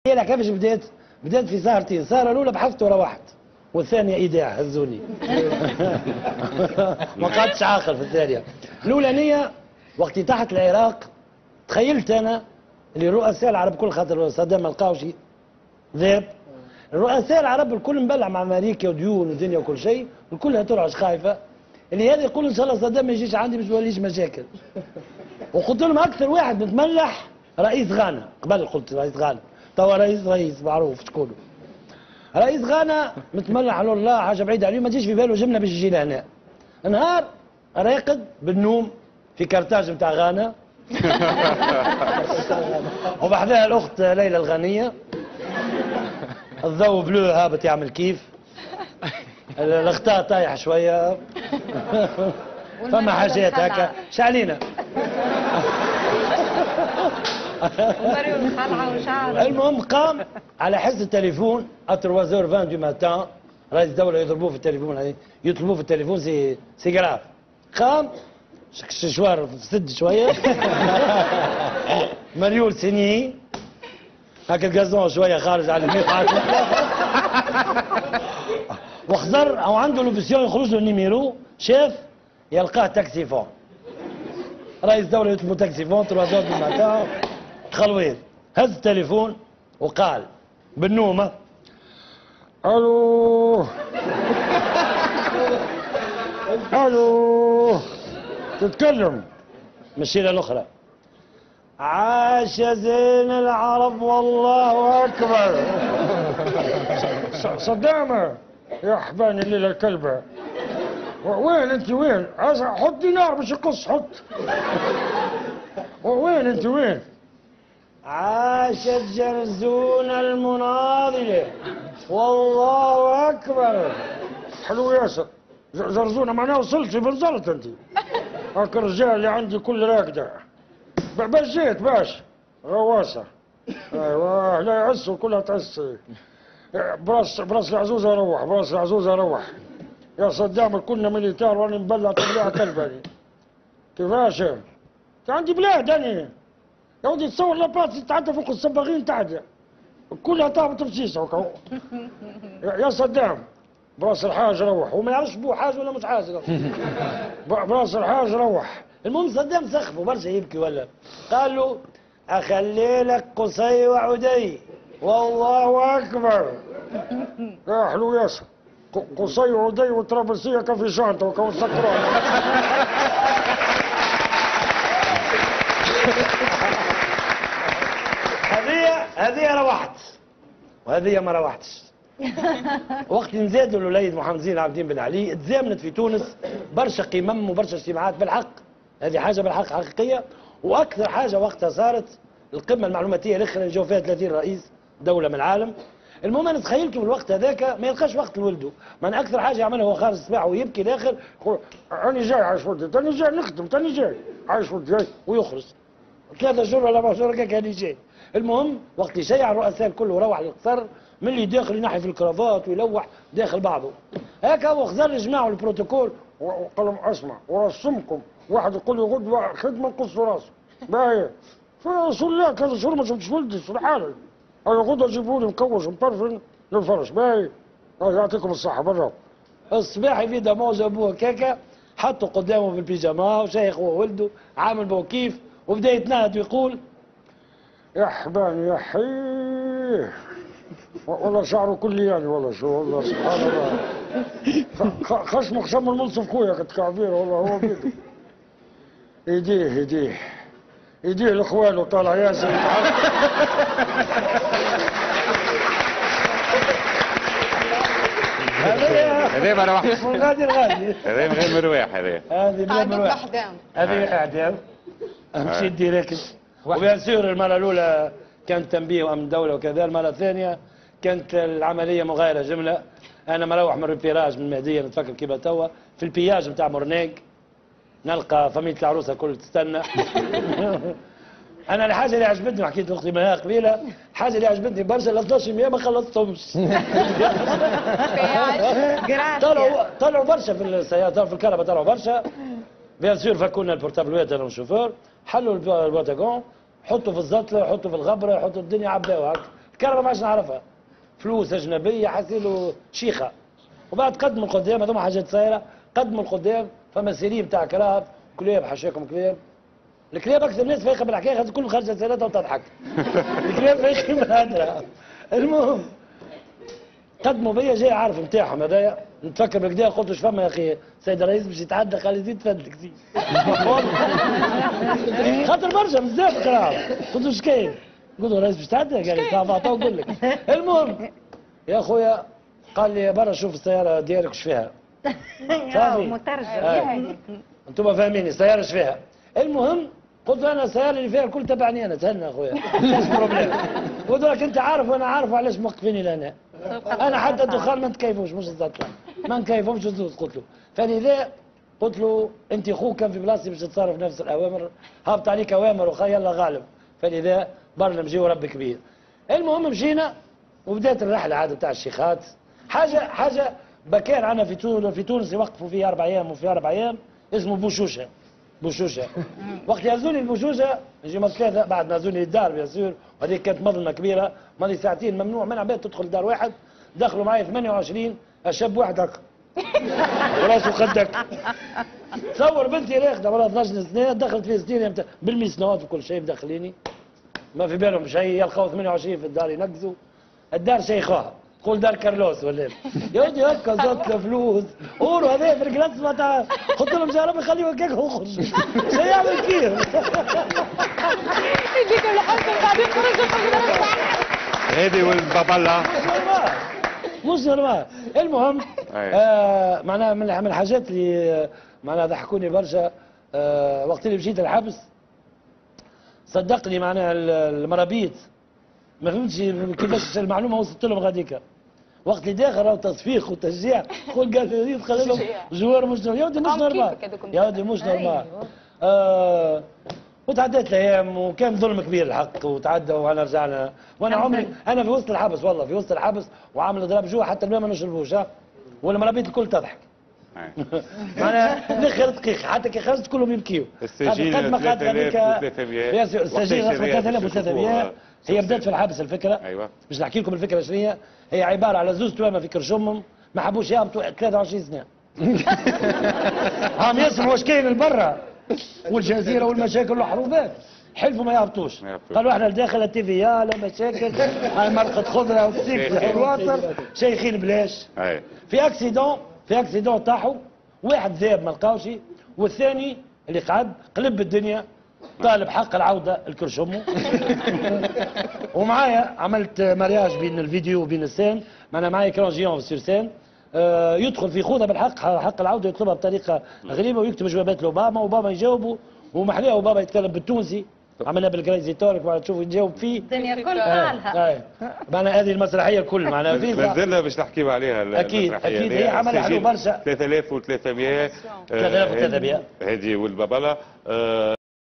هي كيفاش بدات؟ بدات في سهرتين، السهره الاولى بحثت وروحت، والثانيه ايداع هزوني. ما قعدتش عاقل في الثانيه. الاولانيه وقت تحت العراق تخيلت انا اللي الرؤساء العرب كل خاطر صدام ما لقاوش ذاب، الرؤساء العرب الكل مبلع مع امريكا وديون ودنيا وكل شيء، الكل ترعش خايفه، اللي هذا يقول ان شاء الله صدام ما يجيش عندي باش ما يوليش مشاكل. وقلت لهم اكثر واحد متملح رئيس غانا، قبل قلت رئيس غانا، توا رئيس معروف شكونه. رئيس غانا متملح له الله حاجه بعيده عليه ما تجيش في باله جمله باش يجي لهنا. نهار راقد بالنوم في كرتاج نتاع غانا. وبعدها الاخت ليلى الغنيه، الضوء بلو هابط يعمل كيف، الاغطاء طايح شويه. فما حاجات هكا شعلينا. المهم قام على حس التليفون اتروازور 20 دو ماتان، رئيس الدوله يضربوه في التليفون، يطلبوه في التليفون سي جراف. قام شوار سد شويه. مريول سيني هكا الجازون شويه خارج على الميقات. وخزر او عنده لوبسيون يخرج له النيميرو، شاف يلقاه تاكسي فون. رئيس الدوله يطلبوا تاكسي فون 3 دو ماتان، دخل وين؟ هز التليفون وقال بالنومه: الو الو تتكلم. مشينا الاخرى: عاش زين العرب والله اكبر. صدامه يا حباني الليله الكلبه، وين انت وين؟ حطي نار باش يقص، حط. وين انت وين؟ عاشت جرزون المناضله والله اكبر. حلو ياسر. زرزونه معناه وصلتي بنزلت انت. هاك الرجال اللي عندي كل راكده. باش جيت باش غواصه. ايوه لا يعسوا كلها تعس. براس العزوزه روح، براس العزوزه روح. يا صدام كنا ميليتار وانا مبلع تبليعه كلبه. كيفاش؟ عندي بلاد انا. يا ودي تصور لاباس تتعدى فوق الصباغين تعدى. كلها طابت بسيسه. يا صدام براس الحاج روح، وما يعرفش بو حاج ولا مش حاج. براس الحاج روح. المهم صدام سخفوا برشا يبكي ولا قال له: اخلي لك قصي وعدي والله اكبر. يا حلو ياسر. قصي وعدي وطرابلسيه كفي شانطه وكون سكران. هذه روحت وهذه ما روحتش. وقت نزادوا الوليد محمد زين العابدين بن علي تزامنت في تونس برشا قمم وبرشا اجتماعات بالحق، هذه حاجه بالحق حقيقيه. واكثر حاجه وقتها صارت القمه المعلوماتيه الاخرى اللي جو فيها 30 رئيس دوله من العالم. المهم انا تخيلته الوقت هذاك ما يلقاش وقت لولده، من اكثر حاجه يعملها هو خارج الصباح ويبكي الاخر يقول: انا جاي عايش ولدي، تاني جاي نخدم، تاني جاي عايش ولدي جاي، ويخرج 3 شهور ولا 4 شهور كان جاي. المهم وقت يشيع الرؤساء الكل وروح للقصر، من اللي داخل ينحي في الكرافات ويلوح داخل بعضه هكا. وخزر يجمعوا البروتوكول وقال لهم: اسمع ورسمكم واحد يقول لي غدوه خدمه نقص راسه. باهي فرسول الله 3 شهور ما شفتش ولدي في الحاله. انا غدوه جيبوا لي مكوش مبرفن للفرش. باهي يعطيكم الصحه برا. الصباح في دموع جابوه كاكا، حطوا قدامه في البيجامه وشيخ هو ولده عامل بو كيف، وبدا يتنهد ويقول: يا حباني يا حيه والله شعره كلياني والله شو والله سبحان الله. خشمه خشم المنصف خويا كتكعبير والله هو بيده. ايديه لاخوانه طالع ياسر. هذا ما روحش. غادي هذا من غير مروح. هذه بلا مروح. هذه اعدام. مشيت ديريكت. وبيان سور المره الاولى كانت تنبيه وامن الدوله وكذا، المره الثانيه كانت العمليه مغايره جمله. انا مروح من الريبيراج من المهديه نتفكر كيما توا في البياج نتاع مورنيق، نلقى فمية العروسه الكل تستنى. انا الحاجه اللي عجبتني حكيت لاختي مها قبيله، الحاجه اللي عجبتني برشا ال 1200 ما خلصتهمش. طلعوا برشا في السيارة في الكهرباء، طلعوا برشا. بيان سور فكونا البورتابلوات انا والشوفور، حلوا البوتاغون، حطوا في الزطله، حطوا في الغبره، حطوا الدنيا عباوها. الكهرباء ما عادش نعرفها، فلوس اجنبيه حاسيلو شيخه. وبعد قدموا القدام هذوما حاجات صايره، قدموا القدام فما سيري بتاع كلاب، كلاب حاشاكم كلاب. الكلاب اكثر ناس فايقه بالحكايه، خاطر كل خارجه سيرتها وتضحك. الكلاب فايقين بالهدره. المهم قدموا بيا جاي عارف نتاعهم هذايا، نتفكر بالكدا قلت اش فما يا اخي سيد الرئيس باش يتعدى قال لي زيد تفدلك زيد. خاطر برشا بزاف كلام، قلت له اش كاين؟ قلت له الرئيس باش يتعدى؟ قال لي صافا تو نقول لك. المهم يا خويا قال لي برا شوف السياره ديالك اش فيها. صافي مترجم. انتم فاهميني السياره اش فيها. المهم قلت له انا السياره اللي فيها الكل تبعني انا تهنى اخويا مش بروبليم. قلت لك انت عارف وانا عارف علاش موقفيني لهنا. انا حتى الدخان ما نتكيفوش مش الزطله ما نكيفهمش الزوز. قلت له فلذا قلت له انت خوك كان في بلاصتي باش تتصرف نفس الاوامر، هابط عليك اوامر وخا يلا غالب، فلذا برنا نمشيو رب كبير. المهم مشينا وبدات الرحله عاد تاع الشيخات. حاجه بكان عندنا في تونس يوقفوا فيه 4 ايام وفي 4 ايام اسمه بوشوشه. وقت يهزوني البوشوشه يجي 3 بعد ما هزوني للدار بيان سور، وهذيك كانت مظلمه كبيره، ماضي ساعتين ممنوع من عباد تدخل دار واحد. دخلوا معي 28 شاب واحد هكا وراسه خدك. تصور بنتي راقده والله 12 سنه دخلت في 60 ايام بالميسنوات وكل شيء مدخليني ما في بالهم شيء، يلقاو 28 في الدار ينقزوا. الدار شيخوها تقول دار كارلوس ولا يا ودي هكا زادت الفلوس قولوا هذا في الكلاس ما تاع قلت لهم يا ربي خليه هكاك وخرج شو يعمل كيف؟ يجيكم لحالكم بعدين خرجوا. هذه والبابلا مش نورمال. المهم معناها من الحاجات اللي معناها ضحكوني برشا وقت اللي مشيت الحبس صدقني معناها المرابيط ما فهمتش كيفاش المعلومه وصلت لهم غاديكا. وقت اللي داخل راهو تصفيق وتشجيع قول قال لي خلي لهم جوار مش نورمال. يا ودي مش نورمال يا ودي مش نورمال. وتعديت الايام وكان ظلم كبير الحق وتعدى وانا رجعنا وانا عمري انا في وسط الحبس والله في وسط الحبس وعامل ضرب جوع حتى الماء ما نشربوش والمرابيط الكل تضحك. معناها الاخر دقيق حتى كي خرجت كلهم يبكيو. السجين 3300 السجين 3300 هي بدات في الحبس الفكره. ايوه باش نحكي لكم الفكره شنو هي. هي عباره على زوز توامه في كرشمهم ما حبوش يهبطوا 23 سنه. عم يسمعوا واش كاين لبرا والجزيره والمشاكل والحروبات حلفوا ما يهبطوش. قالوا احنا لداخل التي في لا مشاكل هاي مرقه خضره وتسيك الواتر شيخين بلاش. في اكسيدون طاحوا واحد ذاب ما لقاوش والثاني اللي قعد قلب الدنيا طالب حق العوده الكرشمو. ومعايا عملت مارياج بين الفيديو وبين السين معنا معايا كرون جيون سير سين يدخل في خوذه بالحق حق العوده يطلبها بطريقه غريبه ويكتب جوابات لاوباما واوباما يجاوبه ومحلاه اوباما يتكلم بالتونسي عملنا بالكريزي تورك بعد تشوف يجاوب فيه الدنيا الكل قالها. معنا هذه المسرحيه الكل معنا فيها مازلنا باش نحكيو عليها. اكيد هي عملها حلو برشا 3300 3300 هذه والبابلا